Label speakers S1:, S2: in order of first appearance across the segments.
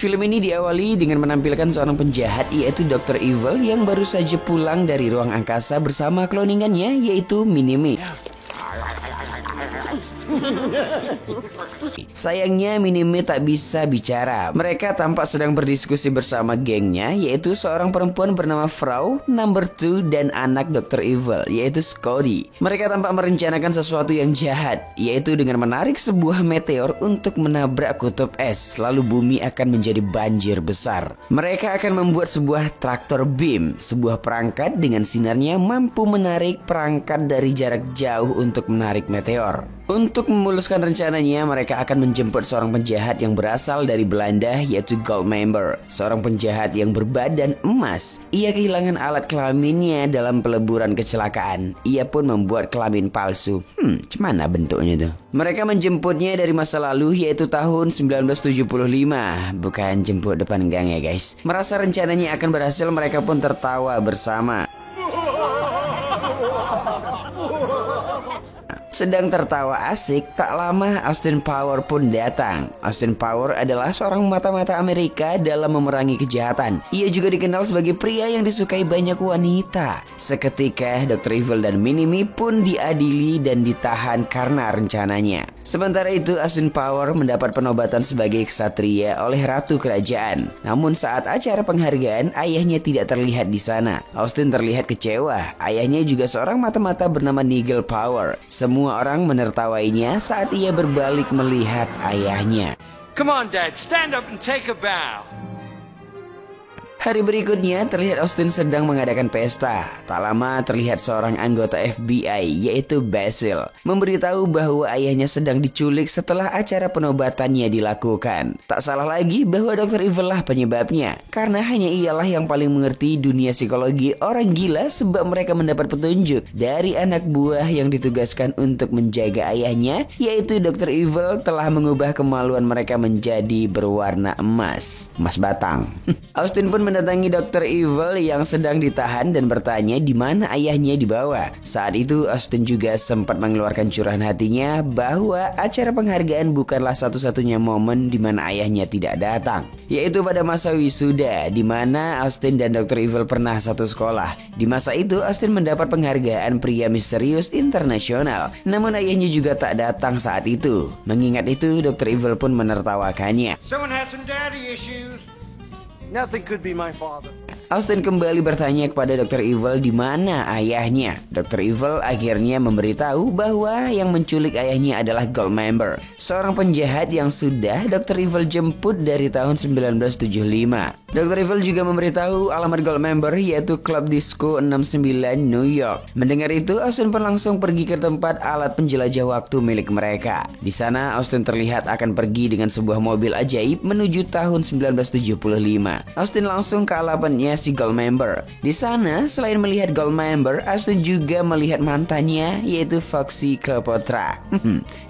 S1: Film ini diawali dengan menampilkan seorang penjahat yaitu Dr. Evil yang baru saja pulang dari ruang angkasa bersama cloningannya yaitu Minimi. Sayangnya Minimi tak bisa bicara. Mereka tampak sedang berdiskusi bersama gengnya, yaitu seorang perempuan bernama Frau, Number 2 dan anak Dr. Evil yaitu Scotty. Mereka tampak merencanakan sesuatu yang jahat, yaitu dengan menarik sebuah meteor untuk menabrak kutub es, lalu bumi akan menjadi banjir besar. Mereka akan membuat sebuah traktor beam, sebuah perangkat dengan sinarnya mampu menarik perangkat dari jarak jauh untuk menarik meteor. Untuk memuluskan rencananya, mereka akan menjemput seorang penjahat yang berasal dari Belanda yaitu Goldmember, seorang penjahat yang berbadan emas. Ia kehilangan alat kelaminnya dalam peleburan kecelakaan. Ia pun membuat kelamin palsu. Gimana bentuknya tuh? Mereka menjemputnya dari masa lalu yaitu tahun 1975. Bukan jemput depan gang ya guys. Merasa rencananya akan berhasil, mereka pun tertawa bersama. Sedang tertawa asik, tak lama Austin Power pun datang. Austin Power adalah seorang mata-mata Amerika dalam memerangi kejahatan. Ia juga dikenal sebagai pria yang disukai banyak wanita. Seketika Dr. Evil dan Minimi pun diadili dan ditahan karena rencananya. Sementara itu Austin Power mendapat penobatan sebagai ksatria oleh ratu kerajaan. Namun saat acara penghargaan, ayahnya tidak terlihat di sana. Austin terlihat kecewa. Ayahnya juga seorang mata-mata bernama Nigel Power. Semua orang menertawainya saat ia berbalik melihat ayahnya.
S2: Come on, Dad, stand up and take a bow.
S1: Hari berikutnya terlihat Austin sedang mengadakan pesta. Tak lama terlihat seorang anggota FBI yaitu Basil memberitahu bahwa ayahnya sedang diculik setelah acara penobatannya dilakukan. Tak salah lagi bahwa Dr. Evil lah penyebabnya, karena hanya ialah yang paling mengerti dunia psikologi orang gila, sebab mereka mendapat petunjuk dari anak buah yang ditugaskan untuk menjaga ayahnya yaitu Dr. Evil telah mengubah kemaluan mereka menjadi berwarna emas batang. Austin pun mendatangi Dr. Evil yang sedang ditahan dan bertanya di mana ayahnya dibawa. Saat itu Austin juga sempat mengeluarkan curahan hatinya bahwa acara penghargaan bukanlah satu-satunya momen di mana ayahnya tidak datang, yaitu pada masa wisuda di mana Austin dan Dr. Evil pernah satu sekolah. Di masa itu Austin mendapat penghargaan pria misterius internasional, namun ayahnya juga tak datang saat itu. Mengingat itu Dr. Evil pun menertawakannya.
S2: Someone had some daddy issues. Nothing could be my father.
S1: Austin kembali bertanya kepada Dr. Evil di mana ayahnya. Dr. Evil akhirnya memberitahu bahwa yang menculik ayahnya adalah Goldmember, seorang penjahat yang sudah Dr. Evil jemput dari tahun 1975. Dr. Evil juga memberitahu alamat Goldmember yaitu Club Disco 69 New York. Mendengar itu, Austin pun langsung pergi ke tempat alat penjelajah waktu milik mereka. Di sana Austin terlihat akan pergi dengan sebuah mobil ajaib menuju tahun 1975. Austin langsung ke alamatnya si Goldmember. Di sana, selain melihat Goldmember, Austin juga melihat mantannya yaitu Foxy Cleopatra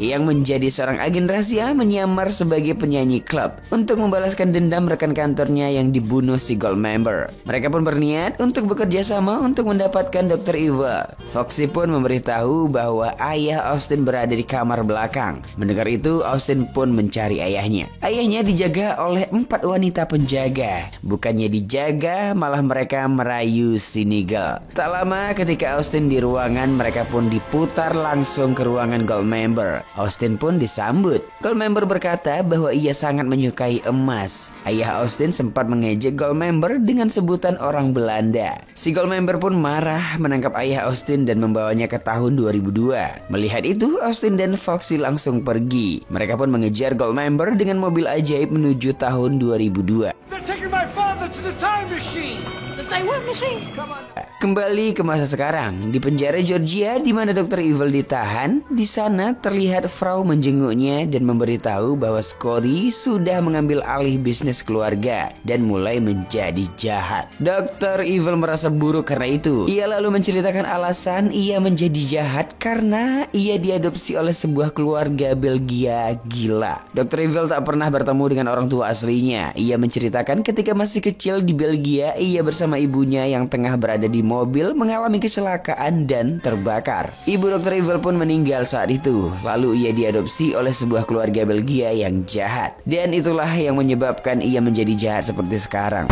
S1: yang menjadi seorang agen rahasia menyamar sebagai penyanyi klub untuk membalaskan dendam rekan kantornya yang dibunuh si Goldmember. Mereka pun berniat untuk bekerja sama untuk mendapatkan Dr. Evil. Foxy pun memberitahu bahwa ayah Austin berada di kamar belakang. Mendengar itu, Austin pun mencari ayahnya. Ayahnya dijaga oleh 4 wanita penjaga. Bukannya dijaga, malah mereka merayu si Nigel. Tak lama ketika Austin di ruangan, mereka pun diputar langsung ke ruangan Goldmember. Austin pun disambut. Goldmember berkata bahwa ia sangat menyukai emas. Ayah Austin sempat mengejek Goldmember dengan sebutan orang Belanda. Si Goldmember pun marah menangkap ayah Austin dan membawanya ke tahun 2002. Melihat itu, Austin dan Foxy langsung pergi. Mereka pun mengejar Goldmember dengan mobil ajaib menuju tahun 2002.
S2: They're taking my father to the time machine.
S3: The same machine.
S2: Come on.
S1: Kembali ke masa sekarang, di penjara Georgia di mana Dr. Evil ditahan. Di sana terlihat Frau menjenguknya dan memberitahu bahwa Scotty sudah mengambil alih bisnis keluarga dan mulai menjadi jahat. Dr. Evil merasa buruk karena itu. Ia lalu menceritakan alasan ia menjadi jahat karena ia diadopsi oleh sebuah keluarga Belgia gila. Dr. Evil tak pernah bertemu dengan orang tua aslinya. Ia menceritakan ketika masih kecil di Belgia, ia bersama ibunya yang tengah berada di mobil mengalami kecelakaan dan terbakar. Ibu Dr. Evil pun meninggal saat itu. Lalu ia diadopsi oleh sebuah keluarga Belgia yang jahat. Dan itulah yang menyebabkan ia menjadi jahat seperti sekarang.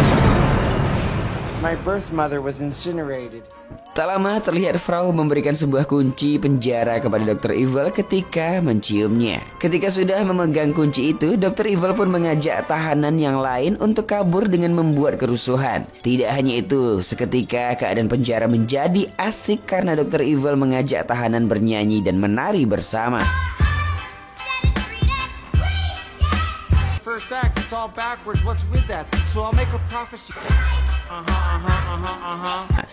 S2: My birth mother was incinerated.
S1: Tak lama terlihat Frau memberikan sebuah kunci penjara kepada Dr. Evil ketika menciumnya. Ketika sudah memegang kunci itu, Dr. Evil pun mengajak tahanan yang lain untuk kabur dengan membuat kerusuhan. Tidak hanya itu, seketika keadaan penjara menjadi asik karena Dr. Evil mengajak tahanan bernyanyi dan menari bersama.
S2: First act, it's all backwards. What's with that? So I'll make a prophecy.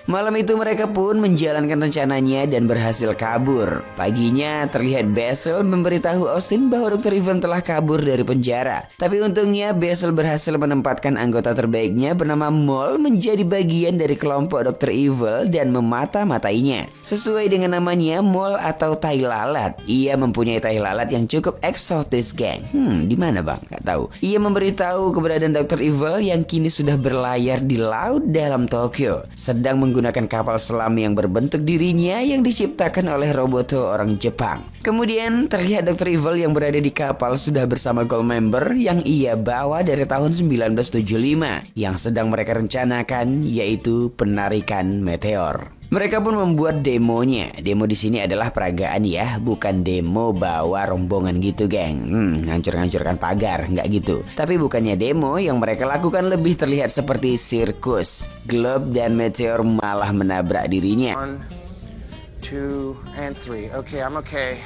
S1: Malam itu mereka pun menjalankan rencananya dan berhasil kabur. Paginya terlihat Basil memberitahu Austin bahwa Dr. Evil telah kabur dari penjara. Tapi untungnya Basil berhasil menempatkan anggota terbaiknya bernama Mole menjadi bagian dari kelompok Dr. Evil dan memata-matainya. Sesuai dengan namanya, Mole atau tai lalat. Ia mempunyai tai lalat yang cukup eksotis, geng. Di mana bang? Gak tahu. Ia memberitahu keberadaan Dr. Evil yang kini sudah berlayar di laut dalam Tokyo, sedang menggunakan kapal selam yang berbentuk dirinya yang diciptakan oleh Roboto orang Jepang. Kemudian terlihat Dr. Evil yang berada di kapal sudah bersama Goldmember yang ia bawa dari tahun 1975 yang sedang mereka rencanakan, yaitu penarikan meteor. Mereka pun membuat demonya. Demo di sini adalah peragaan ya, bukan demo bawa rombongan gitu, geng. Hancur-hancurkan pagar, nggak gitu. Tapi bukannya demo, yang mereka lakukan lebih terlihat seperti sirkus. Globe dan meteor malah menabrak dirinya.
S2: 1, 2, and 3. Okay, I'm okay.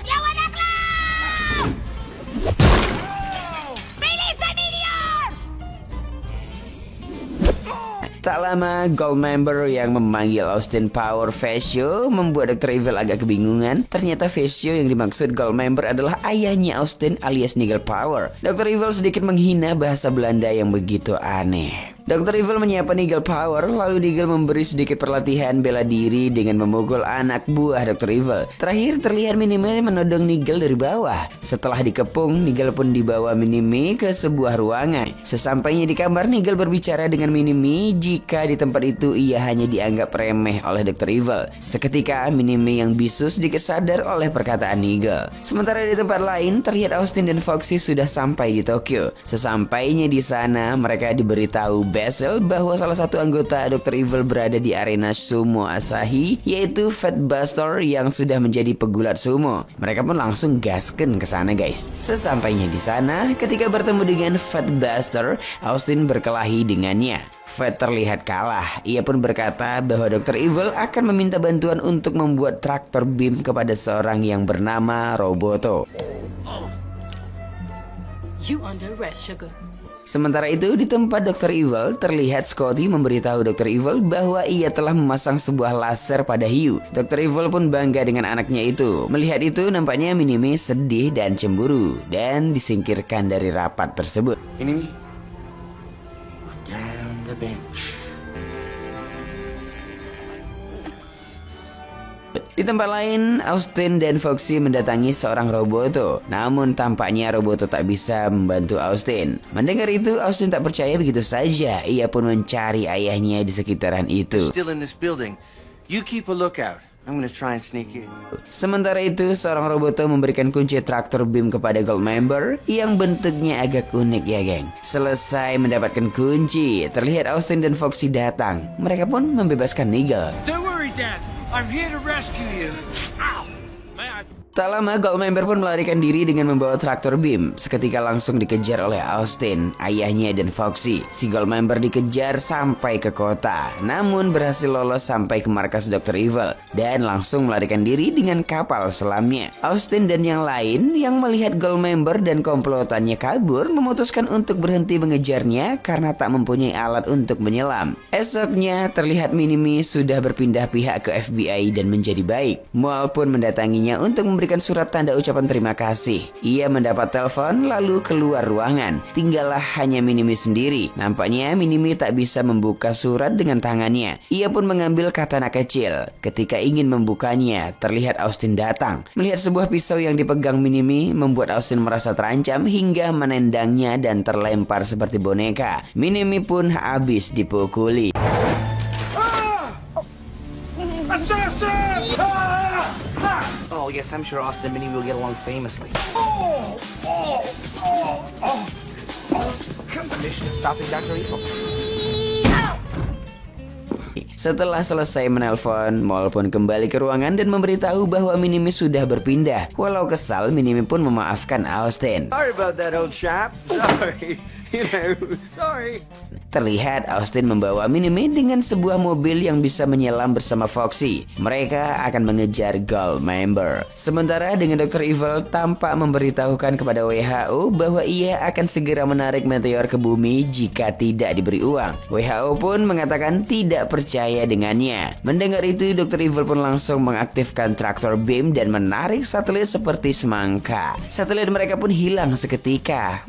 S1: Tak lama, Goldmember yang memanggil Austin Power Fascio membuat Dr. Evil agak kebingungan. Ternyata Fascio yang dimaksud Goldmember adalah ayahnya Austin alias Nigel Power. Dr. Evil sedikit menghina bahasa Belanda yang begitu aneh. Dr. Evil menyapa Nigel Power, lalu Nigel memberi sedikit perlatihan bela diri dengan memukul anak buah Dr. Evil. Terakhir terlihat Minimi menodong Nigel dari bawah. Setelah dikepung, Nigel pun dibawa Minimi ke sebuah ruangan. Sesampainya di kamar, Nigel berbicara dengan Minimi jika di tempat itu ia hanya dianggap remeh oleh Dr. Evil. Seketika Minimi yang bisu sedikit sadar oleh perkataan Nigel. Sementara di tempat lain terlihat Austin dan Foxy sudah sampai di Tokyo. Sesampainya di sana, mereka diberitahu Basil bahwa salah satu anggota Dr. Evil berada di arena sumo Asahi, yaitu Fat Buster yang sudah menjadi pegulat sumo. Mereka pun langsung gasken ke sana, guys. Sesampainya di sana, ketika bertemu dengan Fat Buster, Austin berkelahi dengannya. Fat terlihat kalah. Ia pun berkata bahwa Dr. Evil akan meminta bantuan untuk membuat traktor beam kepada seorang yang bernama Roboto.
S3: You under arrest, Sugar.
S1: Sementara itu di tempat Dr. Evil terlihat Scotty memberitahu Dr. Evil bahwa ia telah memasang sebuah laser pada hiu. Dr. Evil pun bangga dengan anaknya itu. Melihat itu nampaknya Minimi sedih dan cemburu dan disingkirkan dari rapat tersebut.
S2: Minimi, down the bench.
S1: Di tempat lain, Austin dan Foxy mendatangi seorang Roboto. Namun tampaknya Roboto tak bisa membantu Austin. Mendengar itu, Austin tak percaya begitu saja. Ia pun mencari ayahnya di sekitaran itu.
S2: Still in this building. You keep a lookout. I'm gonna try and sneak in.
S1: Sementara itu, seorang Roboto memberikan kunci traktor beam kepada Goldmember yang bentuknya agak unik ya, geng. Selesai mendapatkan kunci, terlihat Austin dan Foxy datang. Mereka pun membebaskan Nigel.
S2: Don't worry, Dad. I'm here to rescue you. Ow! Man.
S1: Tak lama, Goldmember pun melarikan diri dengan membawa traktor beam. Seketika langsung dikejar oleh Austin, ayahnya dan Foxy. Si Goldmember dikejar sampai ke kota, namun berhasil lolos sampai ke markas Dr. Evil dan langsung melarikan diri dengan kapal selamnya. Austin dan yang lain yang melihat Goldmember dan komplotannya kabur memutuskan untuk berhenti mengejarnya karena tak mempunyai alat untuk menyelam. Esoknya terlihat Minimi sudah berpindah pihak ke FBI dan menjadi baik. Mole pun mendatanginya untuk memberikan surat tanda ucapan terima kasih. Ia mendapat telepon lalu keluar ruangan. Tinggallah hanya Minimi sendiri. Nampaknya Minimi tak bisa membuka surat dengan tangannya. Ia pun mengambil katana kecil. Ketika ingin membukanya, terlihat Austin datang. Melihat sebuah pisau yang dipegang Minimi membuat Austin merasa terancam hingga menendangnya dan terlempar seperti boneka. Minimi pun habis dipukuli.
S4: Oh, yes, I'm sure Austin and Minnie will get along famously. Mission of stopping Dr. Evil.
S1: Setelah selesai menelpon, Mole pun kembali ke ruangan dan memberitahu bahwa Minimi sudah berpindah. Walau kesal, Minimi pun memaafkan Austin.
S2: Sorry about that, old chap. Sorry. Sorry.
S1: Terlihat Austin membawa Minimi dengan sebuah mobil yang bisa menyelam bersama Foxy. Mereka akan mengejar Goldmember. Sementara dengan Dr. Evil tampak memberitahukan kepada WHO bahwa ia akan segera menarik meteor ke bumi jika tidak diberi uang. WHO pun mengatakan tidak percaya dengannya. Mendengar itu, Dr. Evil pun langsung mengaktifkan traktor beam dan menarik satelit seperti semangka. Satelit mereka pun hilang seketika.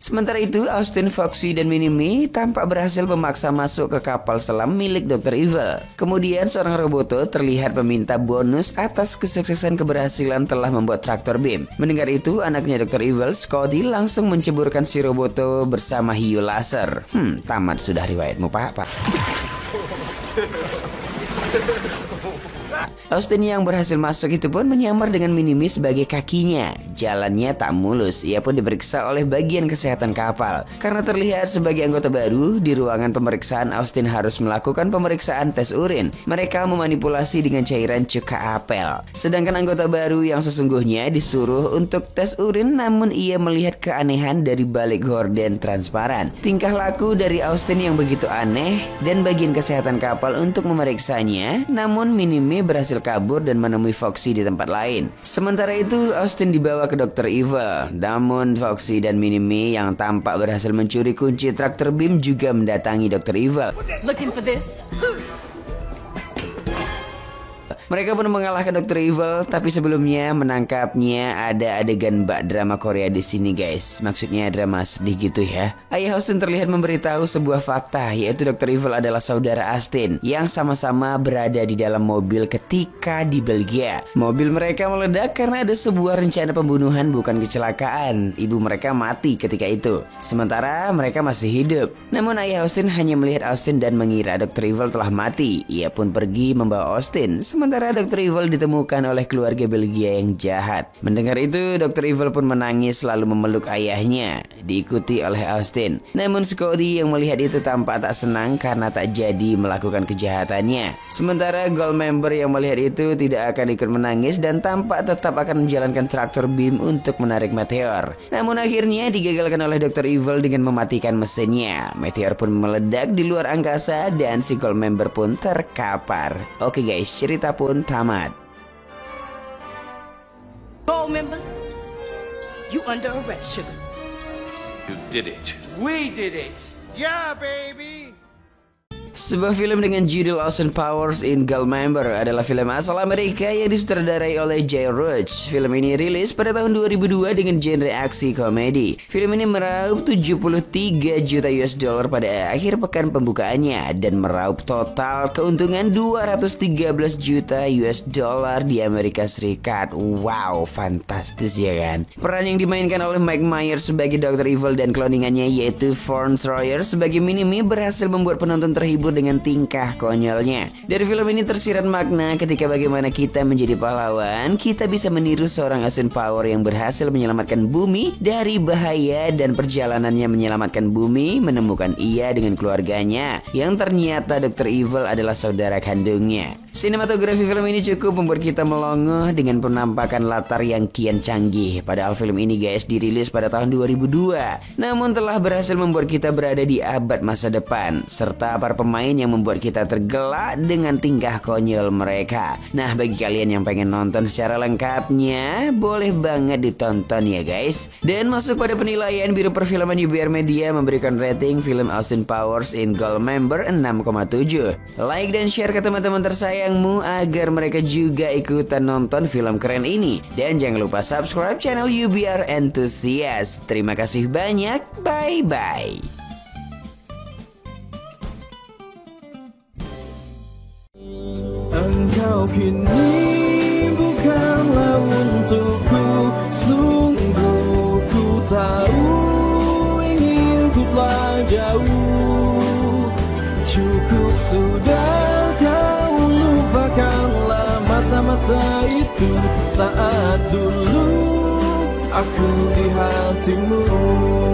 S1: Sementara itu, Austin, Foxy, dan Minimi tampak berhasil memaksa masuk ke kapal selam milik Dr. Evil. Kemudian seorang Roboto terlihat meminta bonus atas kesuksesan keberhasilan telah membuat traktor beam. Mendengar itu, anaknya Dr. Evil, Scotty, langsung menceburkan si Roboto bersama hiu laser. Tamat sudah riwayatmu, Pak. Austin yang berhasil masuk itu pun menyamar dengan Minimi sebagai kakinya. Jalannya tak mulus, ia pun diperiksa oleh bagian kesehatan kapal. Karena terlihat sebagai anggota baru, di ruangan pemeriksaan Austin harus melakukan pemeriksaan tes urin. Mereka memanipulasi dengan cairan cuka apel. Sedangkan anggota baru yang sesungguhnya disuruh untuk tes urin, namun ia melihat keanehan dari balik gorden transparan. Tingkah laku dari Austin yang begitu aneh dan bagian kesehatan kapal untuk memeriksanya, namun Minimi berhasil kabur dan menemui Foxy di tempat lain. Sementara itu, Austin dibawa ke Dr. Evil. Namun Foxy dan Minimi yang tampak berhasil mencuri kunci traktor beam juga mendatangi Dr. Evil.
S3: Looking for this?
S1: Mereka pun mengalahkan Dr. Evil, tapi sebelumnya menangkapnya ada adegan bak drama Korea di sini, guys. Maksudnya drama sedih gitu ya. Ayah Austin terlihat memberitahu sebuah fakta, yaitu Dr. Evil adalah saudara Austin yang sama-sama berada di dalam mobil ketika di Belgia. Mobil mereka meledak karena ada sebuah rencana pembunuhan, bukan kecelakaan. Ibu mereka mati ketika itu, sementara mereka masih hidup. Namun ayah Austin hanya melihat Austin dan mengira Dr. Evil telah mati. Ia pun pergi membawa Austin. Sementara Dr. Evil ditemukan oleh keluarga Belgia yang jahat. Mendengar itu, Dr. Evil pun menangis lalu memeluk ayahnya, diikuti oleh Austin. Namun Scotty yang melihat itu tampak tak senang karena tak jadi melakukan kejahatannya. Sementara Goldmember yang melihat itu tidak akan ikut menangis dan tampak tetap akan menjalankan traktor beam untuk menarik meteor. Namun akhirnya digagalkan oleh Dr. Evil dengan mematikan mesinnya. Meteor pun meledak di luar angkasa dan si Goldmember pun terkapar. Oke guys, cerita pun tamat.
S3: Goldmember, you under arrest, sugar.
S5: You did it.
S2: We did it. Yeah, baby.
S1: Sebuah film dengan judul Austin Powers in Goldmember adalah film asal Amerika yang disutradarai oleh Jay Roach. Film ini rilis pada tahun 2002 dengan genre aksi komedi. Film ini meraup 73 juta US dollar pada akhir pekan pembukaannya dan meraup total keuntungan 213 juta US dollar di Amerika Serikat. Wow, fantastis ya kan? Peran yang dimainkan oleh Mike Myers sebagai Dr. Evil dan cloningannya yaitu Vaughn Troyer sebagai Minimi berhasil membuat penonton terhibur dengan tingkah konyolnya. Dari film ini tersirat makna ketika bagaimana kita menjadi pahlawan, kita bisa meniru seorang Austin Powers yang berhasil menyelamatkan bumi dari bahaya dan perjalanannya menyelamatkan bumi menemukan ia dengan keluarganya yang ternyata Dr. Evil adalah saudara kandungnya. Sinematografi film ini cukup membuat kita melongo dengan penampakan latar yang kian canggih. Padahal film ini guys dirilis pada tahun 2002, namun telah berhasil membuat kita berada di abad masa depan serta para pemain yang membuat kita tergelak dengan tingkah konyol mereka. Nah, bagi kalian yang pengen nonton secara lengkapnya, boleh banget ditonton ya guys. Dan masuk pada penilaian, Biro Perfilman UBR Media memberikan rating film Austin Powers in Goldmember 6,7. Like dan share ke teman-teman tersayangmu agar mereka juga ikutan nonton film keren ini. Dan jangan lupa subscribe channel UBR Enthusiast. Terima kasih banyak. Bye-bye.
S6: Engkau kini bukanlah untukku, sungguh ku tahu ingin ku telah jauh. Cukup sudah kau lupakanlah masa-masa rasa itu saat dulu aku di hatimu.